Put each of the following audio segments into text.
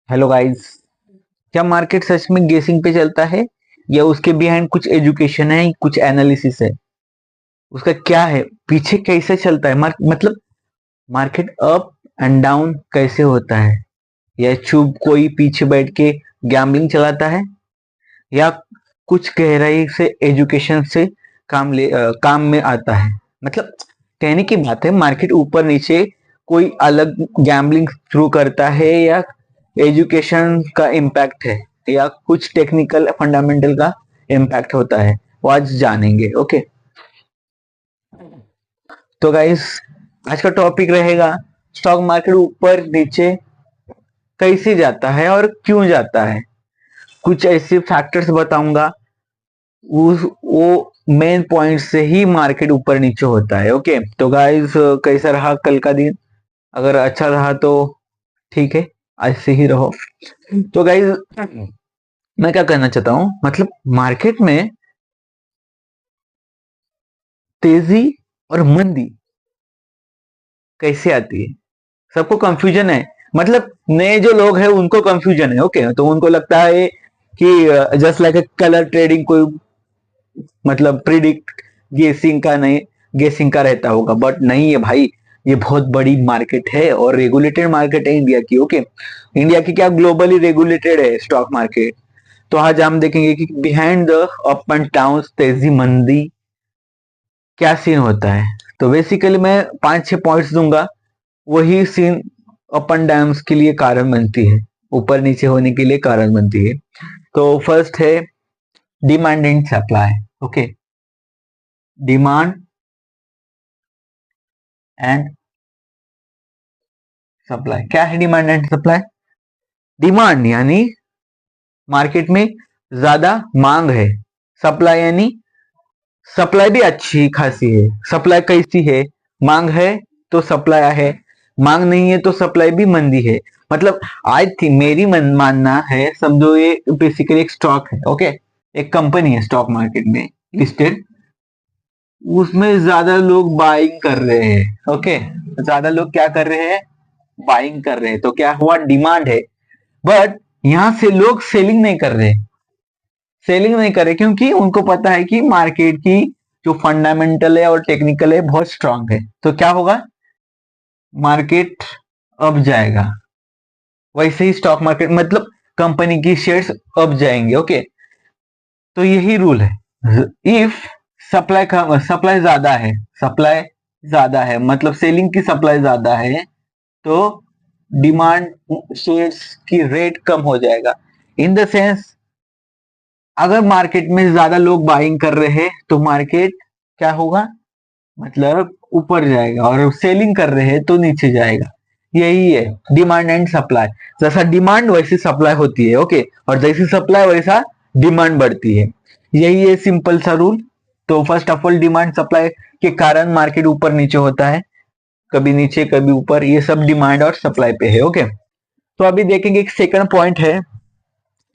Hello guys. क्या market सच में गेसिंग पे चलता है या उसके बिहाइंड कुछ एजुकेशन है, कुछ एनालिसिस है? उसका क्या है, पीछे कैसे चलता है मतलब मार्केट अप एंड डाउन कैसे होता है? या चुप कोई पीछे बैठ के गैम्बलिंग चलाता है, या कुछ गहराई से एजुकेशन से काम में आता है? मतलब कहने की बात है, मार्केट ऊपर नीचे कोई अलग गैम्बलिंग थ्रू करता है, या एजुकेशन का इम्पैक्ट है, या कुछ टेक्निकल फंडामेंटल का इम्पैक्ट होता है? वो आज जानेंगे। ओके, तो गाइस आज का टॉपिक रहेगा स्टॉक मार्केट ऊपर नीचे कैसे जाता है और क्यों जाता है। कुछ ऐसे फैक्टर्स बताऊंगा, उस वो मेन पॉइंट से ही मार्केट ऊपर नीचे होता है। ओके, तो गाइस कैसा रहा कल का दिन? अगर अच्छा रहा तो ठीक है, ऐसे ही रहो। तो गाइस मैं क्या कहना चाहता हूँ, मतलब मार्केट में तेजी और मंदी कैसे आती है, सबको कंफ्यूजन है। मतलब नए जो लोग हैं उनको कंफ्यूजन है। ओके, तो उनको लगता है कि just like a colour trading, कोई मतलब प्रिडिक्ट गेसिंग का नहीं, गेसिंग का रहता होगा, बट नहीं है भाई। ये बहुत बड़ी मार्केट है और रेगुलेटेड मार्केट है इंडिया की। ओके, इंडिया की क्या, ग्लोबली रेगुलेटेड है स्टॉक मार्केट। तो आज हम देखेंगे कि behind the up and down, तेजी मंदी, क्या सीन होता है। तो बेसिकली मैं 5-6 पॉइंट्स दूंगा, वही सीन अप एंड डाउन के लिए कारण बनती है, ऊपर नीचे होने के लिए कारण बनती है। तो फर्स्ट है demand and supply. Okay, demand and supply क्या है? डिमांड एंड सप्लाई, डिमांड यानी मार्केट में ज्यादा मांग है, सप्लाई यानी सप्लाई भी अच्छी खासी है। सप्लाई कैसी है? मांग है तो सप्लाई है, मांग नहीं है तो सप्लाई भी मंदी है। मतलब आई थिंक मेरी मानना है, समझो ये बेसिकली एक स्टॉक है। ओके, एक कंपनी है स्टॉक मार्केट में लिस्टेड, उसमें ज्यादा लोग बाइंग कर रहे हैं। ओके, ज्यादा लोग क्या कर रहे हैं? बाइंग कर रहे हैं, तो क्या हुआ? डिमांड है। बट यहां से लोग सेलिंग नहीं कर रहे, सेलिंग नहीं कर रहे क्योंकि उनको पता है कि मार्केट की जो फंडामेंटल है और टेक्निकल है बहुत स्ट्रांग है। तो क्या होगा? मार्केट अब जाएगा। वैसे ही स्टॉक मार्केट मतलब कंपनी की शेयर्स अब जाएंगे। ओके, तो यही रूल है। इफ सप्लाई ज्यादा है, सप्लाई ज्यादा है मतलब सेलिंग की सप्लाई ज्यादा है, तो डिमांड शेयर्स की रेट कम हो जाएगा। इन द सेंस, अगर मार्केट में ज्यादा लोग बाइंग कर रहे हैं तो मार्केट क्या होगा? मतलब ऊपर जाएगा, और सेलिंग कर रहे हैं तो नीचे जाएगा। यही है डिमांड एंड सप्लाई। जैसा डिमांड वैसी सप्लाई होती है। ओके, और जैसी सप्लाई वैसा डिमांड बढ़ती है। यही है सिंपल सा रूल। तो first of all, demand supply के कारण मार्केट ऊपर नीचे होता है, कभी नीचे कभी ऊपर, ये सब डिमांड और सप्लाई पे है। ओके, तो अभी देखेंगे एक सेकंड पॉइंट है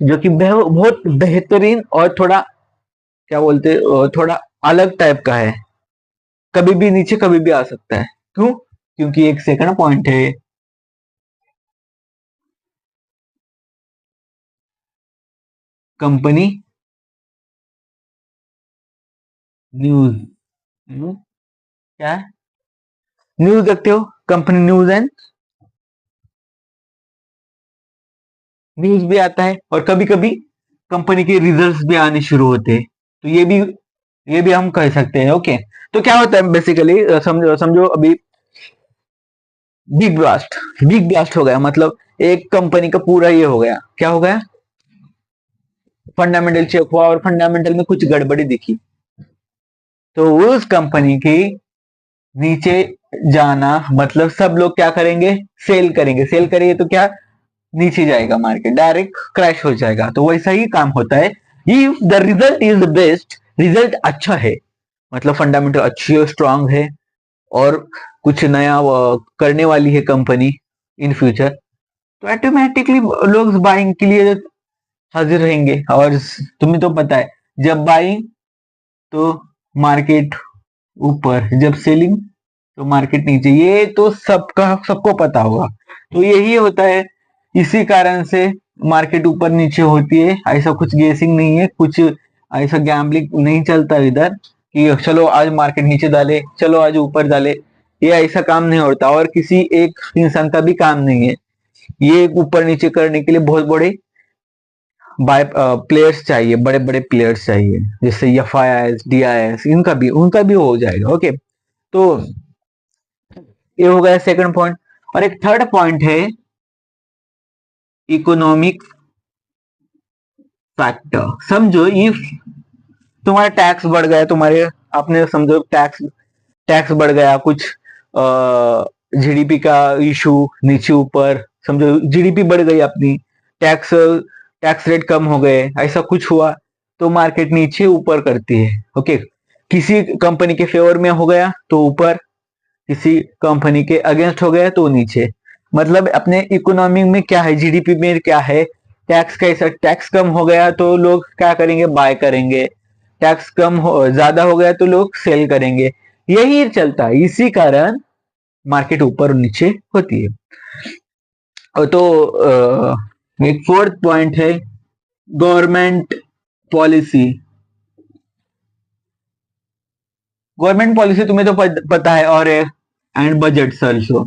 जो कि बहुत बेहतरीन और थोड़ा क्या बोलते, थोड़ा अलग टाइप का है। कभी भी नीचे कभी भी आ सकता है। क्यों? क्योंकि एक सेकंड पॉइंट है, कंपनी न्यूज। क्या है? न्यूज देखते हो, कंपनी न्यूज एंड न्यूज भी आता है, और कभी कभी कंपनी के रिजल्ट्स भी आने शुरू होते हैं। तो ये भी हम कह सकते हैं। ओके, तो क्या होता है बेसिकली, समझो समझो अभी बिग ब्लास्ट हो गया, मतलब एक कंपनी का पूरा ये हो गया, क्या हो गया? फंडामेंटल चेक हुआ और फंडामेंटल में कुछ गड़बड़ी दिखी, तो उस कंपनी की नीचे जाना मतलब सब लोग क्या करेंगे? सेल करेंगे। सेल करेंगे तो क्या? नीचे जाएगा, मार्केट डायरेक्ट क्रैश हो जाएगा। तो वैसा ही काम होता है। If the result is the best, result अच्छा है, मतलब फंडामेंटल अच्छी है, स्ट्रांग है, और कुछ नया करने वाली है कंपनी इन फ्यूचर, तो ऑटोमेटिकली लोग बाइंग के लिए हाजिर रहेंगे। और तुम्हें तो पता है, जब बाइंग तो मार्केट ऊपर, जब सेलिंग तो मार्केट नीचे, ये तो सबका सबको पता होगा। तो यही होता है इसी कारण से मार्केट ऊपर नीचे होती है। ऐसा कुछ गेसिंग नहीं है, कुछ ऐसा गैम्बलिंग नहीं चलता इधर कि चलो आज मार्केट नीचे डाले, चलो आज ऊपर डाले। ये ऐसा काम नहीं होता और किसी एक इंसान का भी काम नहीं है। ये ऊपर नीचे करने के लिए बहुत बड़े बाय प्लेयर्स चाहिए, बड़े बड़े प्लेयर्स चाहिए, जैसे एफआईआईएस, डीआईएस, उनका भी हो जाएगा। ओके, तो ये हो गया सेकंड पॉइंट। और एक थर्ड पॉइंट है इकोनॉमिक फैक्टर। समझो इफ तुम्हारा टैक्स बढ़ गया, तुम्हारे आपने समझो टैक्स टैक्स बढ़ गया, कुछ जीडीपी का इशू नीचे ऊपर, समझो जीडीपी बढ़ गई अपनी, टैक्स टैक्स रेट कम हो गए, ऐसा कुछ हुआ तो मार्केट नीचे ऊपर करती है। ओके, किसी कंपनी के फेवर में हो गया तो ऊपर, किसी कंपनी के अगेंस्ट हो गया तो नीचे। मतलब अपने इकोनॉमी में क्या है, जीडीपी में क्या है, टैक्स कैसा, टैक्स कम हो गया तो लोग क्या करेंगे, बाय करेंगे। टैक्स कम हो ज्यादा हो गया तो लोग सेल करेंगे। यही चलता है, इसी कारण मार्केट ऊपर और नीचे होती है। तो एक फोर्थ पॉइंट है गवर्नमेंट पॉलिसी। गवर्नमेंट पॉलिसी तुम्हें तो पता है, और एंड बजट ऑल्सो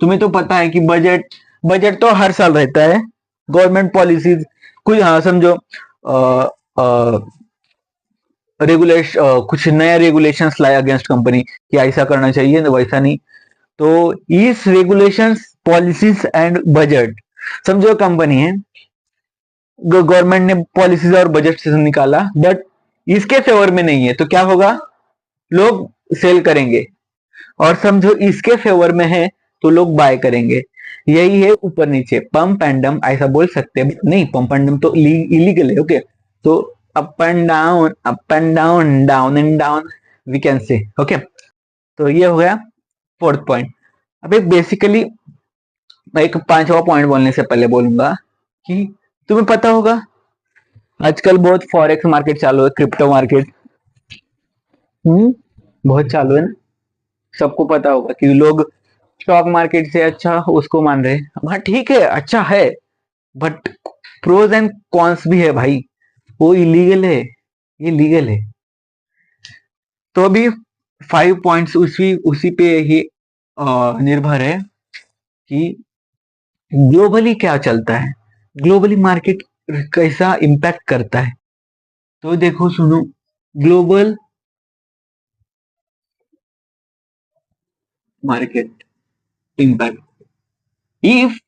तुम्हें तो पता है कि बजट बजट तो हर साल रहता है। गवर्नमेंट पॉलिसीज कुछ, हाँ समझो कुछ नया रेगुलेशंस लाए अगेंस्ट कंपनी कि ऐसा करना चाहिए वैसा नहीं। तो इस रेगुलेशंस, पॉलिसीज एंड बजट, समझो कंपनी है, गवर्नमेंट ने पॉलिसीज और बजट से निकाला बट इसके फेवर में नहीं है तो क्या होगा, लोग सेल करेंगे। और समझो इसके फेवर में है तो लोग बाय करेंगे। यही है ऊपर नीचे, पंप एंड डम ऐसा बोल सकते हैं, नहीं पंप एंड डम तो इलीगल है। ओके, तो up and down, up and down, down and down we can say. Okay, तो ये हो गया फोर्थ पॉइंट। अब एक बेसिकली मैं एक पांचवा पॉइंट बोलने से पहले बोलूंगा कि तुम्हें पता होगा आजकल बहुत फॉरेक्स मार्केट चालू है, क्रिप्टो मार्केट बहुत चालू है ना। सबको पता होगा कि लोग स्टॉक मार्केट से अच्छा उसको मान रहे हैं। हाँ ठीक है, अच्छा है, बट प्रोज एंड कॉन्स भी है भाई। वो इलीगल है, ये लीगल है। तो अभी 5 पॉइंट्स उसी उसी पे ही निर्भर है कि ग्लोबली क्या चलता है, ग्लोबली मार्केट कैसा इम्पैक्ट करता है। तो देखो सुनो, global market impact, if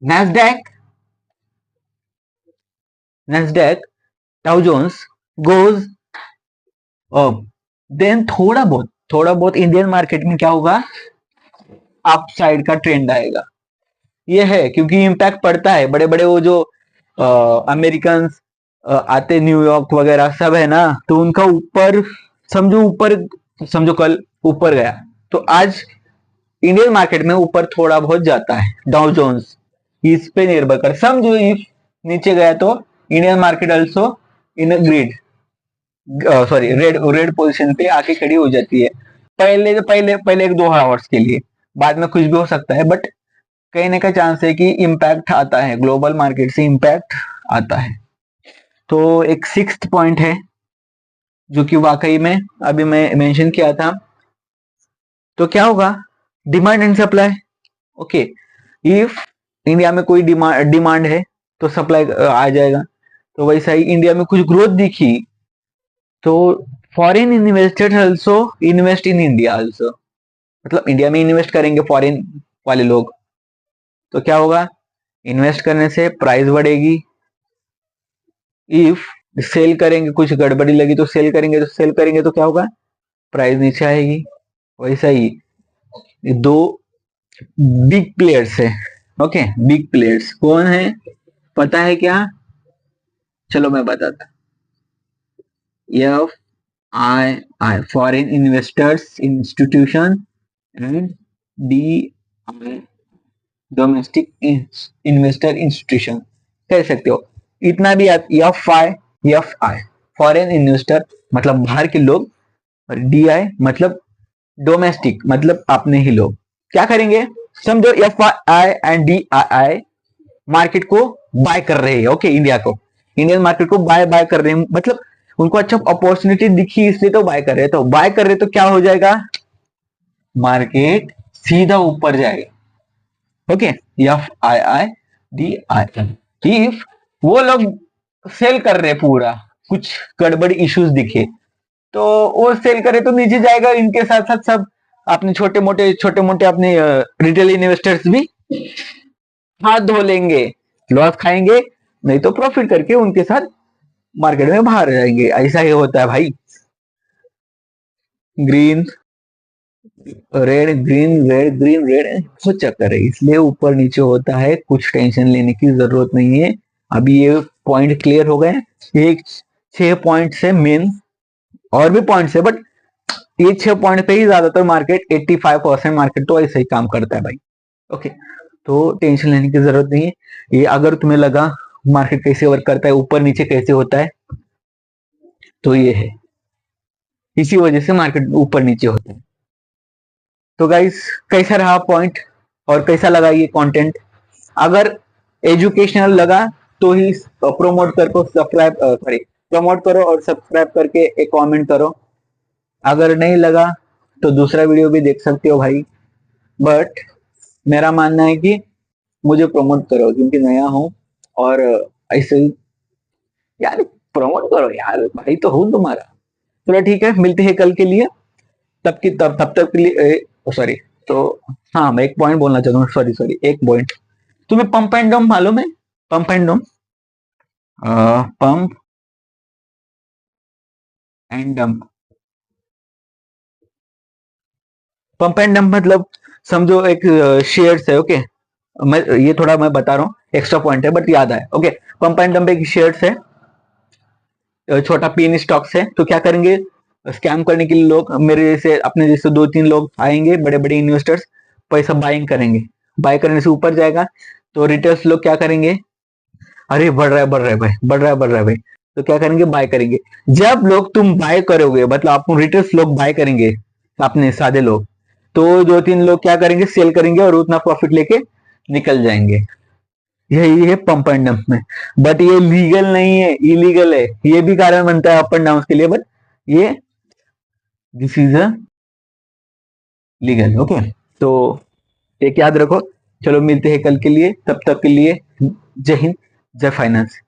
Nasdaq Nasdaq Dow Jones goes up, then थोड़ा बहुत इंडियन मार्केट में क्या होगा, अप साइड का ट्रेंड आएगा। ये है क्योंकि इम्पैक्ट पड़ता है, बड़े बड़े वो जो अमेरिकन आते, न्यूयॉर्क वगैरह सब है ना, तो उनका ऊपर समझो कल ऊपर गया तो आज इंडियन मार्केट में ऊपर थोड़ा बहुत जाता है डाउ जोन्स, इस पे निर्भर कर। समझो इफ नीचे गया तो Indian market also in green, sorry red red position पे आके खड़ी हो जाती है। पहले 1-2 आवर्स के लिए, बाद में कुछ भी हो सकता है, बट कहने का चांस है कि इम्पैक्ट आता है, ग्लोबल मार्केट से इम्पैक्ट आता है। तो एक सिक्स्थ पॉइंट है जो कि वाकई में अभी मैं मेंशन किया था। तो क्या होगा, demand and supply. Okay, if India में कोई डिमांड है तो सप्लाई आ जाएगा। तो वैसा ही इंडिया में कुछ ग्रोथ दिखी तो foreign investors also invest in India also, मतलब इंडिया में इन्वेस्ट करेंगे फॉरेन वाले लोग। तो क्या होगा, इन्वेस्ट करने से प्राइस बढ़ेगी। इफ सेल करेंगे, कुछ गड़बड़ी लगी तो सेल करेंगे तो क्या होगा, प्राइस नीचे आएगी। वैसा ही दो बिग प्लेयर्स है। ओके, बिग प्लेयर्स कौन है पता है क्या, चलो मैं बताता। F I I foreign investors institution and D I domestic investor institution कह सकते हो। इतना भी एफ आई फॉरेन इन्वेस्टर मतलब बाहर के लोग, और डी आई मतलब डोमेस्टिक मतलब अपने ही लोग। क्या करेंगे, समझो F I and D I market को बाय कर रहे हैं। ओके, इंडिया को, इंडियन मार्केट को बाय बाय कर रहे हैं, मतलब उनको अच्छा अपॉर्चुनिटी दिखी इसलिए तो बाय कर रहे हैं। तो बाय कर रहे तो क्या हो जाएगा, मार्केट सीधा ऊपर जाएगा। ओके, FIIDI, इफ वो लोग सेल कर रहे पूरा, कुछ गड़बड़ी इश्यूज दिखे तो वो सेल करे तो नीचे जाएगा, इनके साथ साथ सब अपने छोटे मोटे अपने रिटेल इन्वेस्टर्स भी हाथ धो लेंगे, लॉस खाएंगे, नहीं तो प्रॉफिट करके उनके साथ मार्केट में बाहर जाएंगे। ऐसा ही होता है भाई, green red green red green red बहुत चक्कर है, इसलिए ऊपर नीचे होता है, कुछ टेंशन लेने की जरूरत नहीं है। अभी ये पॉइंट क्लियर हो गए, एक 6 पॉइंट से मेन, और भी पॉइंट्स है बट ये 6 पॉइंट पे ही ज्यादातर मार्केट 85% मार्केट तो ऐसे ही काम करता है भाई। ओके, तो टेंशन लेने की जरूरत नहीं है। ये अगर तुम्हें लगा मार्केट कैसे वर्क करता है, ऊपर नीचे कैसे होता है, तो ये है, इसी वजह से मार्केट ऊपर नीचे होता है। तो गाइस, कैसा रहा पॉइंट और कैसा लगा ये कंटेंट? अगर एजुकेशनल लगा तो ही प्रमोट करो, सब्सक्राइब सॉरी प्रमोट करो और सब्सक्राइब करके एक कमेंट करो। अगर नहीं लगा तो दूसरा वीडियो भी देख सकते हो भाई, बट मेरा मानना है कि मुझे प्रमोट करो क्योंकि नया हूं, और ऐसे ही यार प्रमोट करो यार, भाई तो हूं तुम्हारा। चलो ठीक है, मिलते हैं कल के लिए, तब तक के लिए सॉरी, तो हाँ मैं एक पॉइंट बोलना चाहता हूँ, सॉरी एक पॉइंट। तुम्हें पंप एंड डंप मालूम है? Pump and dump, pump and dump, pump and dump मतलब समझो एक शेयर्स है। ओके, ये थोड़ा मैं बता रहा हूँ, एक्स्ट्रा पॉइंट है बट याद आए। ओके, पंप एंड डंप एक शेयर्स है, छोटा पिन स्टॉक्स है। तो क्या करेंगे, स्कैम करने के लिए लोग मेरे जैसे, अपने जैसे 2-3 लोग आएंगे, बड़े बड़े इन्वेस्टर्स, पैसा बाइंग करेंगे, बाय करने से ऊपर जाएगा तो रिटेल्स लोग क्या करेंगे, अरे बढ़ रहा है भाई, बढ़ रहा है भाई, तो क्या करेंगे, बाय करेंगे। जब लोग तुम बाय करोगे, मतलब आप रिटेल्स लोग बाय करेंगे, अपने सादे लोग, तो 2-3 लोग क्या करेंगे, सेल करेंगे और उतना प्रॉफिट लेके निकल जाएंगे। यही है पंप एंड डंप में, बट ये लीगल नहीं है, इलीगल है। ये भी कारण बनता है अप एंड डाउन के लिए, बट ये this is a legal. Okay, तो एक याद रखो। चलो मिलते हैं कल के लिए, तब तक के लिए जय हिंद, जय फाइनेंस।